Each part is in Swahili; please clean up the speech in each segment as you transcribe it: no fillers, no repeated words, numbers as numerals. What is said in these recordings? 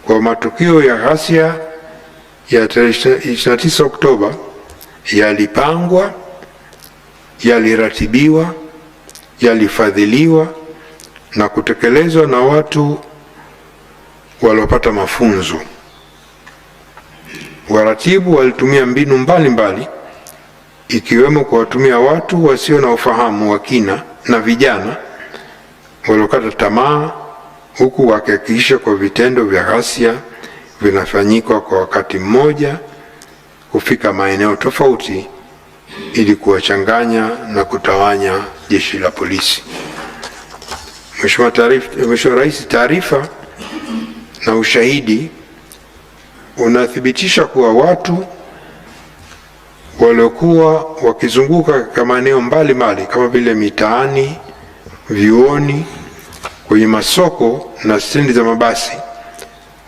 kwa matukio ya ghasia ya tarehe 29 Oktoba yalipangwa, yaliratibiwa, yalifadhiliwa na kutekelezwa na watu waliopata mafunzo. Waratibu walitumia mbinu mbalimbali ikiwemo kuwatumia watu wasio na ufahamu wa kina na vijana waliokata tamaa, huku wakihakikisha kwa vitendo vya ghasia vinafanyika kwa wakati mmoja, kufika maeneo tofauti ili kuwachanganya na kutawanya jeshi la polisi. Mheshimiwa Rais, taarifa na ushahidi unathibitisha kuwa watu waliokuwa wakizunguka katika maeneo mbalimbali kama vile mitaani, vyuoni, kwenye masoko na stendi za mabasi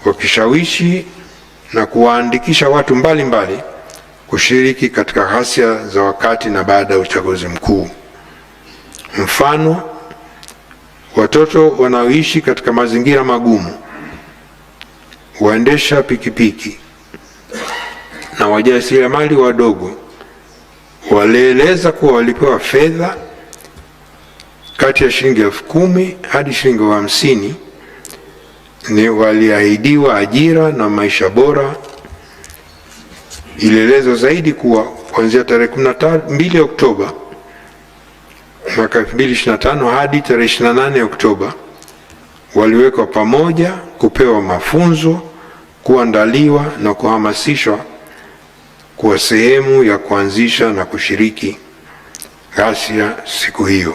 wakishawishi na kuwaandikisha watu mbalimbali kushiriki katika ghasia za wakati na baada ya uchaguzi mkuu. Mfano, watoto wanaoishi katika mazingira magumu, waendesha pikipiki na wajasiriamali wadogo walieleza kuwa walipewa fedha kati ya shilingi 10,000 hadi shilingi 50,000. Ni waliahidiwa ajira na maisha bora. Ilielezwa zaidi kuwa kuanzia tarehe 12 Oktoba mwaka 2025 hadi tarehe 28 Oktoba waliwekwa pamoja, kupewa mafunzo, kuandaliwa na kuhamasishwa kuwa sehemu ya kuanzisha na kushiriki ghasia siku hiyo.